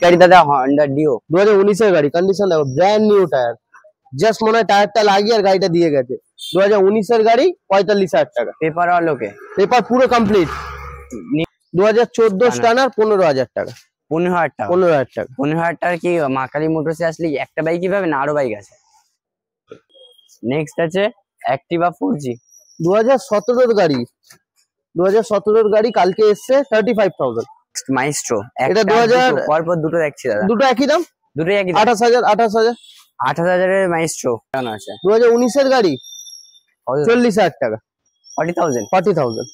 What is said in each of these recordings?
গাড়ি দাদা Honda deo 2019 এর গাড়ি, কন্ডিশন দেখো ব্র্যান্ড নিউ টায়ার, জাস্ট মনে হয় টায়ারটা লাগিয়ে আর গাড়িটা দিয়ে গেছে। 2019 এর গাড়ি 45,000 টাকা। পেপার ওকে, পেপার পুরো কমপ্লিট। 2014 স্টানার 15,000 টাকা। 15,000 টাকা। 15,000 টাকা। 15,000 টাকা কি মা কালী মোটরসে আসলে একটা বাইকই পাবে না, আরো বাইক আছে। নেক্সট আছে অ্যাক্টিভা 4G 2017 এর গাড়ি, 2017 এর গাড়ি কালকে এসছে 35,000। মাইস্ট্রো, এটা 2000 পরপর দুটো দেখছি দাদা, দুটো একই দাম, দুটোই একই 28,000। 28,000 এর মাইস্ট্রো কেমন আছে? 2019 এর গাড়ি 40,000 টাকা। 40,000।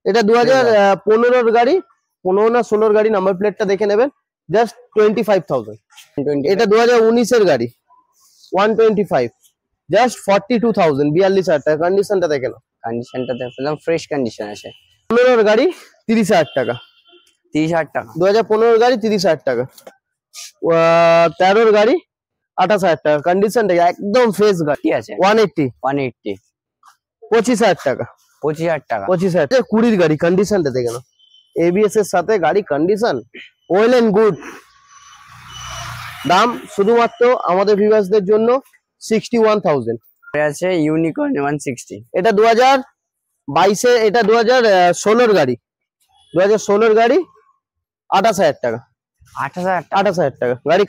এটা 2015 এর গাড়ি, 15 না 16 এর গাড়ি, নাম্বার প্লেটটা দেখে নেবেন, জাস্ট 25,000। এটা 2019 এর গাড়ি 125, জাস্ট 42,000, 42,000 টাকা। কন্ডিশনটা দেখে নাও, কন্ডিশনটা দেখলাম ফ্রেশ কন্ডিশন আছে। 15 এর গাড়ি 30,000 টাকা। 30,000 টাকা। 2015 এর গাড়ি 30,000 টাকা। 13 এর গাড়ি 28,000 টাকা। কন্ডিশনটা একদম ফ্রেশ গাড়ি আছে। 180, 25,000 টাকা। 25,000 টাকা। 25,000। 20 এর গাড়ি, কন্ডিশনটা দেখে নাও, এবিএস এর সাথে গাড়ি কন্ডিশন ওয়েল এন্ড গুড। দাম শুধুমাত্র আমাদের ভিউয়ার্সদের জন্য 61,000 আছে। ইউনিকর্ন 160, এটা 2022 এ, এটা 2016 এর গাড়ি, 2016 এর গাড়ি 28,000 টাকা। 28,000 টাকা গাড়ি।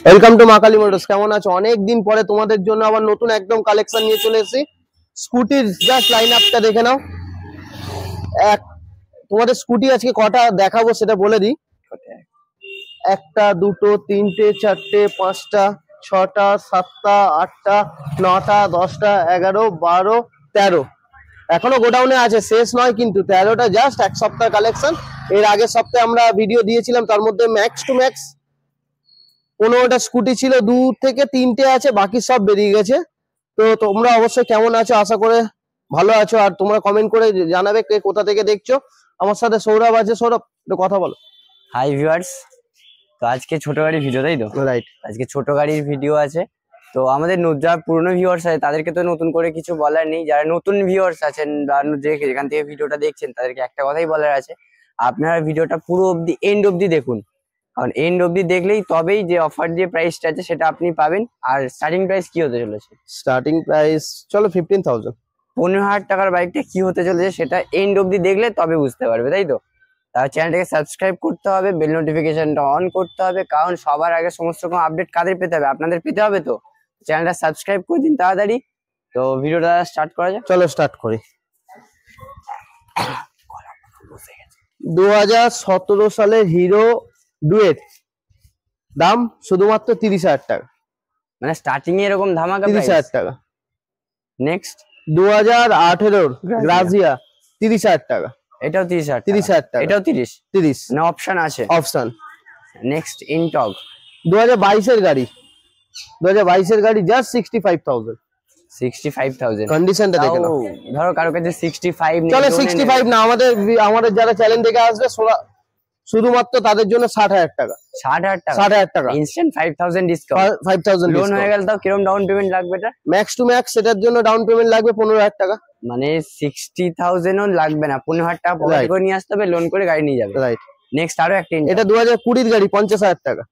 ওয়েলকাম টু মা কালী মোটরস। কেমন আছো? অনেকদিন পরে তোমাদের জন্য আবার নতুন একদম কালেকশন নিয়ে চলে এসেছি। স্কুটির জাস্ট লাইন আপটা দেখে নাও। তোমাদের স্কুটি আজকে কটা দেখাবো সেটা বলে দিই। 1টা 2টো 3টে 4টে 5টা 6টা 7টা 8টা 9টা 10টা 11 12 13। এখনো গোডাউনে আছে, শেষ নয় কিন্তু। 13টা জাস্ট এক সপ্তাহ কালেকশন। এর আগের সপ্তাহে আমরা ভিডিও দিয়েছিলাম, তার মধ্যে ম্যাক্স টু ম্যাক্স 15টা স্কুটি ছিল, 2 থেকে 3টে আছে, বাকি সব বেরিয়ে গেছে। তো তোমরা অবশ্যই কেমন আছো, আশা করে ভালো আছো। আর তোমরা কমেন্ট করে জানাবে কে কোথা থেকে দেখছো। আমার সাথে সৌরভ আছে। সৌরভ, একটু কথা বলো। হাই ভিউয়ার্স, তো আজকে ছোট গাড়ির ভিডিও, তাই তো? রাইট, আজকে ছোট গাড়ির ভিডিও আছে। তো আমাদের যারা পুরনো ভিউয়ার্স আছে তাদেরকে তো নতুন করে কিছু বলার নেই। যারা নতুন ভিউয়ার্স আছেন বা যেখান থেকে ভিডিওটা দেখছেন তাদেরকে একটা কথাই বলার আছে, আপনারা ভিডিওটা পুরো অবধি এন্ড অবধি দেখুন। কারণ এন্ড অবধি দেখলেই তবেই যে অফার যে প্রাইসটা আছে সেটা আপনি পাবেন। আর স্টার্টিং প্রাইস কি হতে চলেছে? স্টার্টিং প্রাইস চলো 15,000। 15,000 টাকার বাইকটা কি হতে চলেছে সেটা এন্ড অবধি দেখলে তবে বুঝতে পারবে, তাই তো? তার চ্যানেলটাকে সাবস্ক্রাইব করতে হবে, বেল নোটিফিকেশনটা অন করতে হবে, কারণ সবার আগে সমস্ত রকম আপডেট কাদের পেতে হবে? আপনাদের পেতে হবে। তো চ্যানেলটা সাবস্ক্রাইব করে দিন তাড়াতাড়ি। তো ভিডিওটা স্টার্ট করা যাক। চলো স্টার্ট করি। 2017 সালের হিরো ডুয়েট, দাম শুধুমাত্র 30,000 টাকা। মানে স্টার্টিং এ এরকম ধামাকা 30,000 টাকা। নেক্সট 2018 গ্রাজিয়া 30,000 টাকা। এটাও 30,000 টাকা। এটাও 30 না, অপশন আছে। অপশন। নেক্সট ইনটক 2022 এর গাড়ি, 2022 এর গাড়ি জাস্ট 65,000। 65,000 কন্ডিশনটা দেখে নাও। ধরো কারো কাছে 65 নেই, চলো 65 না, আমাদের যারা চ্যানেল থেকে আসবে শুধুমাত্র তাদের জন্য 60,000 টাকা। 60,000 টাকা ইনস্ট্যান্ট 5,000 ডিসকাউন্ট। 5,000 লোন হয়ে গেল। তাও কিরকম ডাউন পেমেন্ট লাগবে? এটা ম্যাক্স টু ম্যাক্স, সেটার জন্য ডাউন পেমেন্ট লাগবে 15,000 টাকা। মানে 60,000 ও লাগবে না, 15,000 টাকা পকেট করে নিয়ে আসতে হবে, লোন করে গাড়ি নিয়ে যাবে। রাইট। নেক্সট আরো একটা, এটা 2020 এর গাড়ি 50,000 টাকা।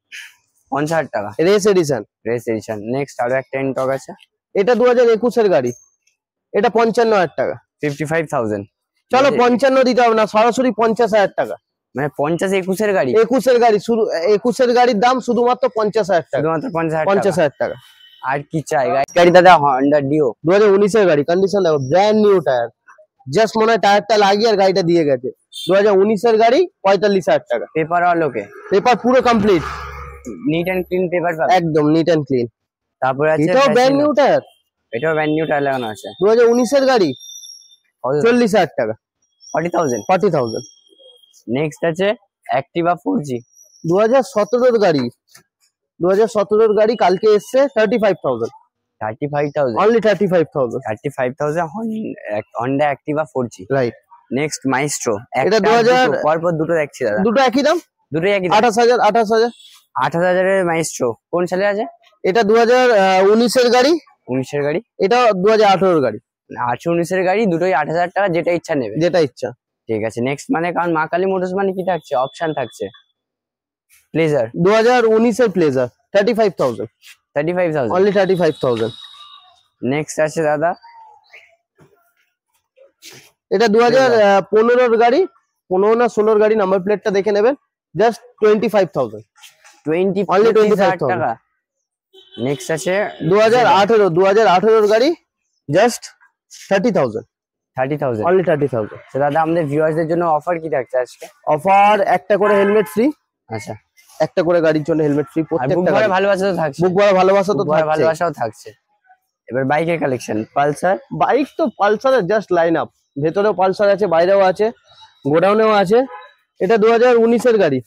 50,000 টাকা রেস এডিশন। নেক্সট আরো একটা ইনটক আছে। এটা 2021 এর গাড়ি, এটা 55,000 টাকা। 55,000। চলো 55 দিতে হবে না, সরাসরি 50,000 টাকা। মানে 50 21 এর গাড়ি, 21 এর গাড়ি, শুধু 21 এর গাড়ির দাম শুধুমাত্র 50,000 টাকা। শুধুমাত্র 50,000 টাকা। আর কি চাই? গাড়ি দাদা হন্ডা ডিও 2019 এর গাড়ি, কন্ডিশন দেখো ব্র্যান্ড নিউ টায়ার, জাস্ট মনে হয় টায়ারটা লাগিয়ে আর গাড়িটা দিয়ে গেছে। 2019 এর গাড়ি 45,000 টাকা। পেপার ওকে, পেপার পুরো complete, neat and clean paper পাবে, একদম নিট এন্ড ক্লিন। তারপরে আছে এটাও ব্র্যান্ড নিউ টায়ার, এটাও ব্র্যান্ড নিউ টায়ার লাগানো আছে। 2019 এর গাড়ি 40,000 টাকা। 40,000। নেক্সট আছে অ্যাক্টিভা 4G 2017 এর গাড়ি, 2017 গাড়ি কালকে এসছে 35,000 35,000 only 35,000 35,000 Honda Activa 4G। Right. Next Maestro, এটা 2000 পরপর দুটো দেখছি দাদা, দুটো একই দাম, দুটোই একই 28,000 28,000 এর মাইস্ট্রো। কোন সালে আছে? এটা 2019 এর গাড়ি, 19 এর গাড়ি, এটা 2018 গাড়ি, 18-19 এর গাড়ি, দুটোই 8,000 টাকা, যেটা ইচ্ছা নেবে। যেটা ইচ্ছা। ঠিক আছে নেক্সট, মানে কারণ মা কালী মোটরস মানে কি থাকছে, অপশন থাকছে। প্লেজার 2019 এর প্লেজার 35,000 35,000 অনলি 35,000। নেক্সট আছে দাদা, এটা 2015 এর গাড়ি, 15 না 16 গাড়ি, নাম্বার প্লেটটা দেখে নেবেন, জাস্ট 25,000 Only 25,000 টাকা। নেক্সট আছে 2018 এর গাড়ি, জাস্ট 30,000 30,000 অনলি 30,000। তো দাদা আমাদের ভিউয়ার্সদের জন্য অফার কি থাকছে আজকে? অফার একটা করে হেলমেট ফ্রি, আচ্ছা, একটা করে গাড়ির জন্য হেলমেট ফ্রি আর বুক প্রত্যেকটা ভরে গাড়ি। ভালোবাসা তো থাকছে, বুক ভরা ভালোবাসা তো বুক ভরে থাকছে। ভালোবাসাও থাকছে। এবার বাইকের কালেকশন, পালসার, বাইক তো পালসারের জাস্ট লাইন আপ, ভেতরেও পালসার আছে, বাইরেও আছে, গোডাউনেও আছে। এটা 2019 এর গাড়ি,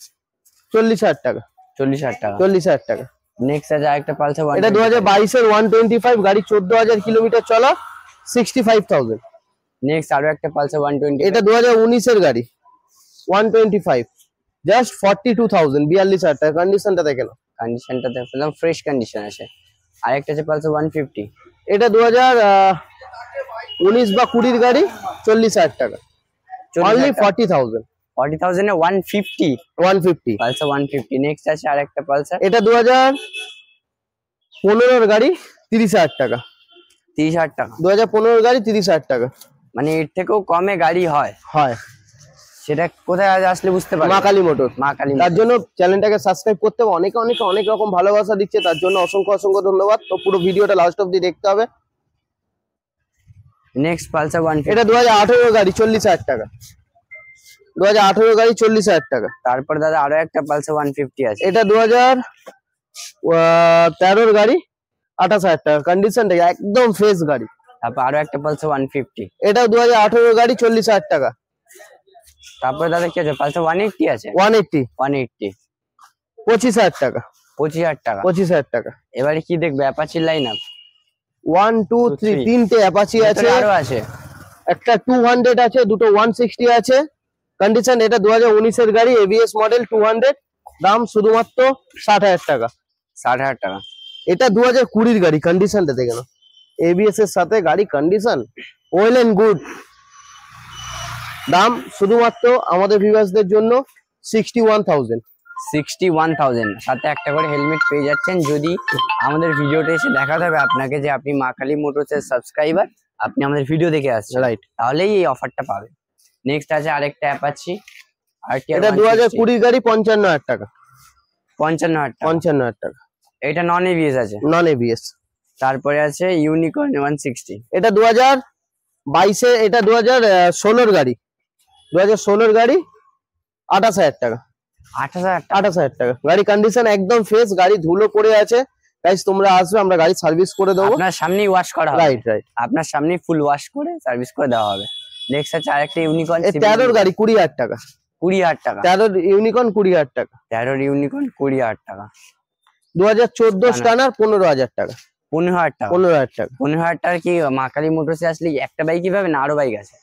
40,000 টাকা 40,000 টাকা। 40,000 টাকা। নেক্সট আছে আরেকটা পালসার, এটা 2022 এর 125 গাড়ি, 14,000 কিলোমিটার চলা, 65,000। নেক্সট আরো একটা পালসার 120, এটা 2019 এর গাড়ি, 125, জাস্ট 42,000, 42,000 টাকা। কন্ডিশনটা দেখে নাও, কন্ডিশনটা দেখলাম ফ্রেশ কন্ডিশন আছে। আরেকটা আছে পালসার 150, এটা 2019 বা 20 এর গাড়ি, 40,000 টাকা অনলি 40,000 40,000 এ 150 150। পালসার 150। নেক্সট আছে আরেকটা পালসার, এটা 2015 এর গাড়ি, 30,000 টাকা 30,000 টাকা। 2015 এর গাড়ি, 30,000 টাকা। মানে এর থেকেও কমে গাড়ি হয়, হয় সেটা কোথায় আসলে বুঝতে পারবে? মা কালী মোটর। মা কালী তার জন্য চ্যানেলটাকে সাবস্ক্রাইব করতে হবে, অনেক রকম ভালোবাসা দিচ্ছে, তার জন্য অসংখ্য ধন্যবাদ। তো পুরো ভিডিওটা লাস্ট অবধি দেখতে হবে। নেক্সট পালসার 150, এটা 2018 গাড়ি, 40,000 টাকা 2018 গাড়ি, 40,000 টাকা। তারপর দাদা আরো একটা পালসার 150 আছে। এটা 2013 গাড়ি, 28,000 টাকা। কন্ডিশনটা একদম ফ্রেশ গাড়ি। তারপর আরো একটা পালসার 150, এটা 2018 গাড়ি, 40,000 টাকা। তারপর দাদা কি আছে? পালসার 180 আছে, 180, 180 25,000 টাকা 25,000 টাকা। 25,000 টাকা। এবারে কি দেখবে? অ্যাপাচি লাইন আপ 1 2 3 তিনটে অ্যাপাচি আছে, আরো আছে, একটা 200 আছে, দুটো 160 আছে। কন্ডিশন এটা 2019 এর গাড়ি, এবিএস মডেল, 200, দাম শুধুমাত্র 60,000 টাকা 60,000 টাকা। এটা 2020 এর গাড়ি, কন্ডিশনটা দেখে নাও, এবিএস এর সাথে গাড়ি, কন্ডিশন ওয়েল এন্ড গুড। দাম শুধুমাত্র আমাদের ভিউয়ার্সদের জন্য 61,000 61,000, সাথে একটা করে হেলমেট পেয়ে যাচ্ছেন। যদি আমাদের ভিডিওতে এসে দেখাতে হবে আপনাকে যে আপনি মা কালী মোটরসের সাবস্ক্রাইবার, আপনি আমাদের ভিডিও দেখে আসছেন, রাইট, তাহলেই এই অফারটা পাবেন। নেক্সট আছে আরেকটা অ্যাপাচি, এটা 2020 গাড়ি, 55,000 টাকা 55,000 টাকা। 55,000 টাকা। এটা নন এবিএস আছে। Non ABS. তারপরে আছে ইউনিকর্ন 160, এটা 2022 এ, এটা 2016 গাড়ি, 2016 গাড়ি, 28,000 টাকা 28,000 টাকা। 28,000 টাকা। গাড়ি কন্ডিশন একদম ফ্রেশ, গাড়ি ধুলো পড়ে আছে, গাইস তোমরা আসবে, আমরা গাড়ি সার্ভিস করে দেবো। আপনার সামনেই ওয়াশ করা হবে, রাইট রাইট। আপনার সামনেই ফুল ওয়াশ করে সার্ভিস করে দেওয়া হবে। নেক্সট আছে আরেকটা ইউনিকর্ন 13 গাড়ি, 20,000 টাকা 20,000 টাকা। 13 ইউনিকর্ন, 20,000 টাকা। 13 ইউনিকর্ন 20,000 টাকা। 2014 স্টানার, 15,000 টাকা 15,000 টাকা। 15,000 টাকা। 15,000 টাকা কি মা কালী মোটরসে আসলে একটা বাইকই পাবেন না আরো বাইক আছে?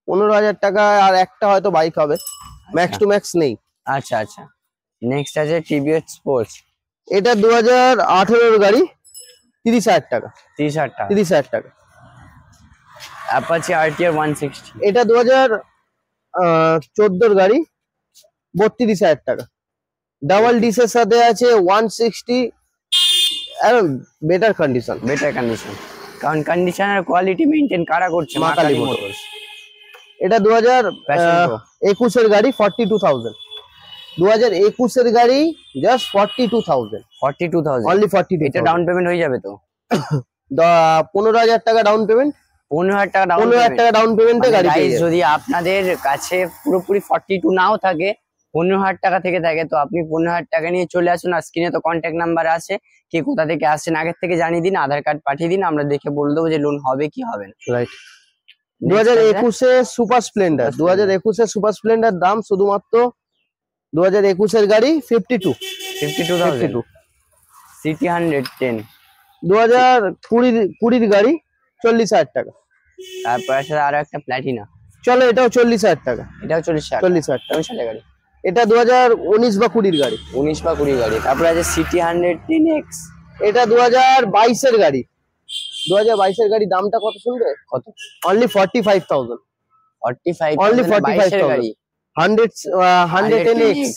15,000 টাকা আর একটা হয়তো বাইক হবে, ম্যাক্স টু ম্যাক্স নেই। আচ্ছা আচ্ছা। নেক্সট আছে টিভিএস স্পোর্টস, এটা 2018 গাড়ি, 30,000 টাকা 30,000 টাকা। 30,000 টাকা। অ্যাপাচি আরটিআর 160, এটা 2014 গাড়ি, 32,000 টাকা। ডাবল ডিসের সাথে আছে 160, বেটার কন্ডিশন। বেটার কন্ডিশন, কারণ কন্ডিশনার কোয়ালিটি মেইনটেইন কারা করছে? মা মা কালী কালী মোটরস। মোটরস। এটা Passion Pro, 2021 এর গাড়ি, 42,000। 2021 এর গাড়ি, জাস্ট 42,000 42,000। অনলি 42। এটা ডাউন পেমেন্ট হয়ে যাবে তো? 15,000 টাকা ডাউন পেমেন্ট, 15,000 টাকা ডাউন 15,000 টাকা ডাউন পেমেন্টে গাড়ি পেয়ে যাবেন। যদি আপনাদের কাছে পুরোপুরি 42 নাও থাকে, 15,000 টাকা থেকে থাকে, তো আপনি 15,000 টাকা নিয়ে চলে আসুন। আর স্ক্রিনে তো কন্ট্যাক্ট নাম্বার আছে, কে কোথা থেকে আসছেন আগের থেকে জানিয়ে দিন, আধার কার্ড পাঠিয়ে দিন, আমরা দেখে বলে দেবো যে লোন হবে কি হবে না। রাইট। 2021 এর সুপার স্প্লেন্ডার, 2021 এর সুপার স্প্লেন্ডার দাম শুধুমাত্র 2021 এর গাড়ি 52 52,000 সিটি 110। 2020 গাড়ি 40,000 টাকা। তারপর আছে আরো একটা প্ল্যাটিনা, চলো এটাও 40,000 টাকা। এটাও 40,000। 40,000 টাকা। কোন সালের গাড়ি? এটা 2019 বা 20 গাড়ি। 19 বা 20 গাড়ি। তারপর আছে সিটি 110X, এটা 2022 এর গাড়ি। 2022 এর গাড়ি, দামটা কত শুনবে? কত? অনলি 45,000। 45, অনলি 22 এর গাড়ি। 110X।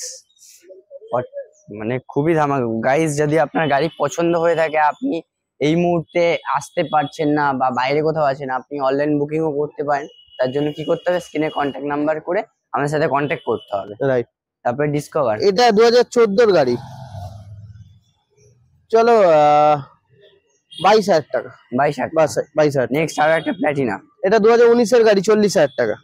মানে খুবই ধামাকা গাইস। যদি আপনার গাড়ি পছন্দ হয়ে থাকে, আপনি এই মুহূর্তে আসতে পারছেন না বা বাইরে কোথাও আছেন, আপনি অনলাইন বুকিংও করতে পারেন। তার জন্য কি করতে হবে? স্ক্রিনে কন্ট্যাক্ট নাম্বার করে আমাদের সাথে কন্ট্যাক্ট করতে হবে। রাইট। তারপরে ডিসকভার, এটা 2014 এর গাড়ি। চলো 22,000 টাকা। 22,000। নেক্সট আরো একটা প্ল্যাটিনা, এটা 2019 এর গাড়ি, 40,000 টাকা।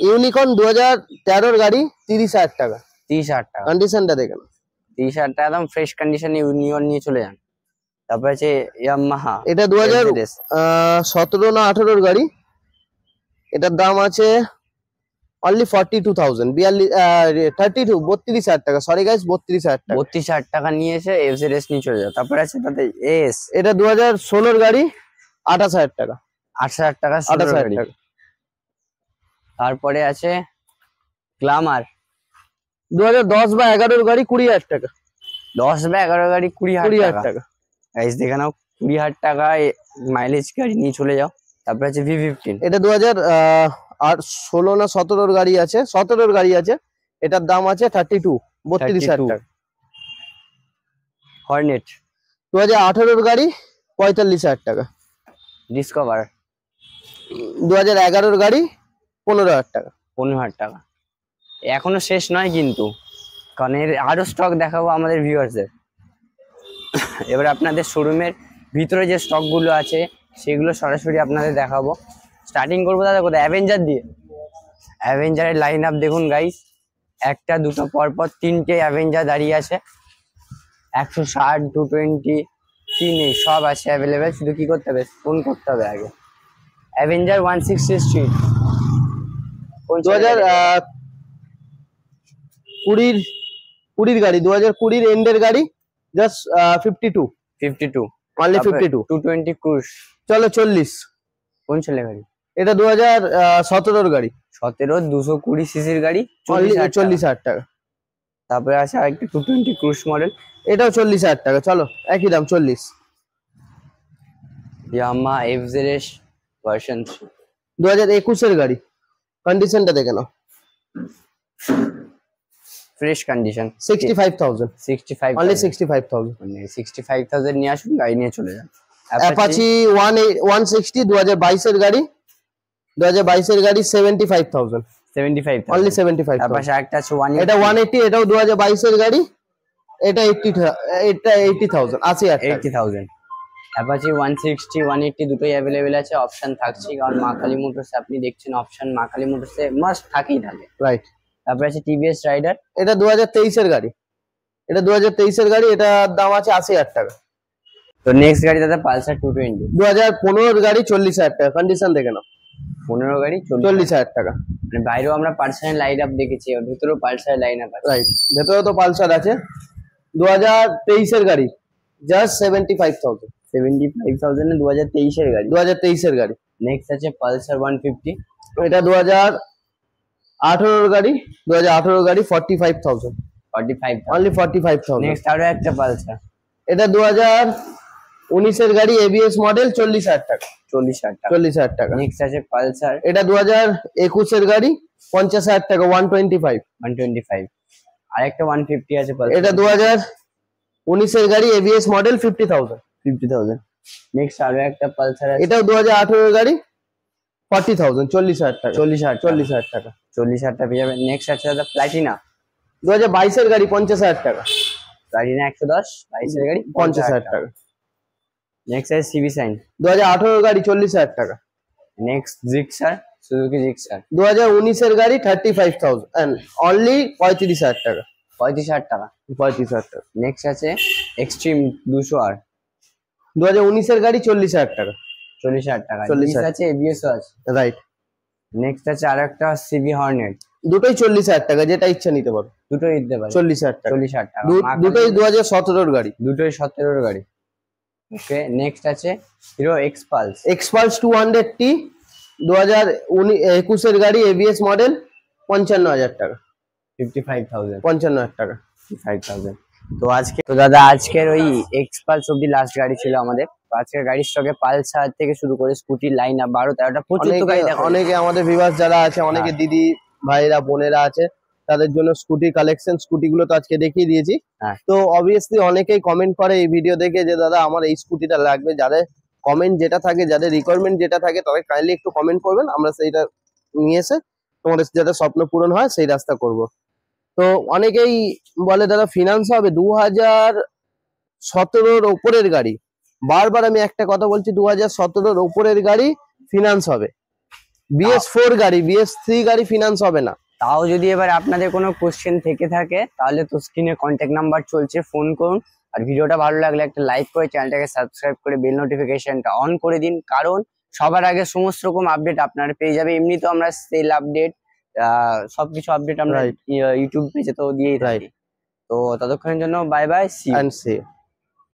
ইউনিকর্ন 2013 এর গাড়ি, 30,000 টাকা। 30,000 টাকা। কন্ডিশনটা দেখেন, 30,000 টাকা একদম ফ্রেশ কন্ডিশনে ইউনিকর্ন নিয়ে চলে যান। তারপর আছে ইয়ামাহা, এটা 2017 না 18 এর গাড়ি। এটার দাম আছে অনলি 42,000। 32,000 টাকা। সরি গাইস, 32,000 টাকা। 32,000 টাকা নিয়ে এসে এফজেডএস নিয়ে চলে যাও। তারপর আছে তাতে এস, এটা 2016 এর গাড়ি, 28,000 টাকা। 8,000 টাকা। 28,000 টাকা। তারপরে আছে গ্ল্যামার, 2010 বা 11 এর গাড়ি, 20,000 টাকা। 10 বা 11 গাড়ি 20,000 20,000 টাকা। টাকা। গাইস দেখে নাও, 20,000 টাকায় মাইলেজ গাড়ি নিয়ে চলে যাও। তারপর আছে V15, এটা 2016 না 17 এর গাড়ি আছে, 17 এর গাড়ি আছে। এটার দাম আছে 32,000 টাকা। হর্নেট 2018 এর গাড়ি, 45,000 টাকা। ডিসকভার 2011 এর গাড়ি, 15,000 টাকা। 15,000 টাকা। এখনো শেষ নয় কিন্তু, কারণ এর আরো স্টক দেখাবো আমাদের ভিউয়ার্সদের। এবার আপনাদের শোরুমের ভিতরে যে স্টক গুলো আছে সেগুলো সরাসরি আপনাদের দেখাবো। স্টার্টিং করবো দাদা কোথায়? অ্যাভেঞ্জার দিয়ে। অ্যাভেঞ্জারের লাইন আপ দেখুন গাইস, একটা দুটো পরপর তিনটে অ্যাভেঞ্জার দাঁড়িয়ে আছে। 160, 220 কি নেই, সব আছে অ্যাভেলেবেল। শুধু কি করতে হবে? ফোন করতে হবে আগে। অ্যাভেঞ্জার 160 স্ট্রিট, 2020 গাড়ি, 2020 এন্ডের গাড়ি, জাস্ট 52। 52, অনলি 52। 220 ক্রুজ। চলো 40। কোন ছেলে গাড়ি? এটা 2017 এর গাড়ি, 17, 220 সিসির গাড়ি, অনলি 40,000 40,000 টাকা। তারপরে আছে আরেকটা 220 ক্রুজ মডেল, এটাও 40,000 টাকা। চলো একই দাম, 40। ইয়ামাহা এফজেডএস ভার্সন 3, 2021 এর গাড়ি। কন্ডিশনটা দেখে নাও, ফ্রেশ কন্ডিশন। 65,000। 65, অনলি 65,000। মানে 65,000 নিয়ে আসুন, গাড়ি নিয়ে চলে যান। অ্যাপাচি 160 2022 এর গাড়ি, 2022 এর গাড়ি, 75,000। 75, অনলি 75,000। তারপর একটা আছে 180, এটা 180, এটাও 2022 এর গাড়ি। এটা 80,000, 80,000 টাকা। 80,000। অ্যাপাচি 160, 180 দুটোই অ্যাভেলেবেল আছে। অপশন থাকছে, কারণ মা কালী মোটরসে আপনি দেখছেন অপশন মা কালী মোটরসে মাস্ট থাকেই থাকে। রাইট। তারপর আছে টিভিএস রাইডার, এটা 2023 এর গাড়ি। এটা 2023 এর গাড়ি, এটার দাম আছে 80,000 টাকা। তো নেক্সট গাড়ি দাদা পালসার 220, 2015 এর গাড়ি, 40,000 টাকা। কন্ডিশন দেখে নাও, 15 গাড়ি 40,000 টাকা। মানে বাইরেও আমরা পালসারের লাইন আপ দেখেছি, ওর ভিতরেও পালসারের লাইন আপ আছে। রাইট, ভেতরে তো পালসার আছে। 2023 এর গাড়ি, জাস্ট 75,000। 75,000 এ 2023 এর গাড়ি। 2023 এর গাড়ি। নেক্সট আছে পালসার 150, এটা 2018 এর গাড়ি, 2018 এর গাড়ি, 45,000। 45, অনলি 45,000। নেক্সট আরো একটা পালসার, এটা 2019 এর গাড়ি, এবিএস মডেল, 40,000 টাকা। 40,000 টাকা। 40,000 টাকা। নেক্সট আছে পালসার, এটা 2021 এর গাড়ি, 50,000 টাকা, 125। 125। আরেকটা 150 আছে পালসার, এটা 2019 এর গাড়ি, এবিএস মডেল, 50,000। 50,000। নেক্সট আরো একটা পালসার আছে, এটাও 2018 এর গাড়ি, 40,000, 40,000 টাকা। 40,000, 40,000 টাকা। 40,000 টাকা পেয়ে যাবেন। নেক্সট আছে দাদা প্লাটিনা, 2022 এর গাড়ি, 50,000 টাকা। প্লাটিনা 110, 22 এর গাড়ি 50,000 টাকা। নেক্সট আছে সিবি সাইন, 2018 এর গাড়ি, 40,000 টাকা। নেক্সট জিক্সার, সুজুকি জিক্সার, 2019 এর গাড়ি, 35,000 এন্ড অনলি 35,000 টাকা। 35,000 টাকা। 35,000 টাকা। নেক্সট আছে এক্সট্রিম 200R, 2019 এর গাড়ি, 40,000 টাকা। 40,000 টাকা। 40,000 আছে এবিএস আছে। রাইট। নেক্সট আছে আরেকটা সিবি হর্নেট, দুটোই 40,000 টাকা, যেটা ইচ্ছা নিতে পারো। দুটোই দিতে পারে 40,000 টাকা। 40,000 টাকা। দুটোই 2017 গাড়ি। দুটোই 17 গাড়ি। ওকে, নেক্সট আছে হিরো এক্সপালস। এক্সপালস 200T 2021 গাড়ি, এবিএস মডেল, 55,000 টাকা। 55,000। 55,000 টাকা। 55,000। তো আজকে তো দাদা আজকের ওই এক্সপালস অব্দি লাস্ট গাড়ি ছিল আমাদের। তো আজকের গাড়ির স্টকে পালসার থেকে শুরু করে স্কুটির লাইন আপ 12-13টা প্রচুর তো গাড়ি দেখো। অনেকে আমাদের ভিউয়ার্স যারা আছে, অনেকে দিদি ভাইরা বোনেরা আছে, তাদের জন্য স্কুটি কালেকশন, স্কুটি গুলো তো আজকে দেখিয়ে দিয়েছি। হ্যাঁ। তো অবভিয়াসলি অনেকেই কমেন্ট করে এই ভিডিও দেখে যে দাদা আমার এই স্কুটিটা লাগবে। যাদের কমেন্ট যেটা থাকে, যাদের রিকোয়ারমেন্ট যেটা থাকে, তাদের কাইন্ডলি একটু কমেন্ট করবেন, আমরা সেইটা নিয়ে এসে তোমাদের যাতে স্বপ্ন পূরণ হয় সেই রাস্তা করব। তো অনেকেই বলে দাদা ফিনান্স হবে, 2017-র ওপরের গাড়ি। বারবার আমি একটা কথা বলছি, 2017-র ওপরের গাড়ি ফিনান্স হবে। BS4 গাড়ি, BS3 গাড়ি ফিনান্স হবে না। তাও যদি এবার আপনাদের কোনো কোশ্চেন থেকে থাকে তাহলে তো স্ক্রিনে কন্ট্যাক্ট নাম্বার চলছে, ফোন করুন। আর ভিডিওটা ভালো লাগলে একটা লাইক করে চ্যানেলটাকে সাবস্ক্রাইব করে বেল নোটিফিকেশনটা অন করে দিন, কারণ সবার আগে সমস্ত রকম আপডেট আপনারা পেয়ে যাবে। এমনি তো আমরা সেল আপডেট সবকিছু আপডেট আমরা ইউটিউব পেজে তো দিয়েই থাকি। তো ততক্ষণের জন্য bye bye, see you. And see you.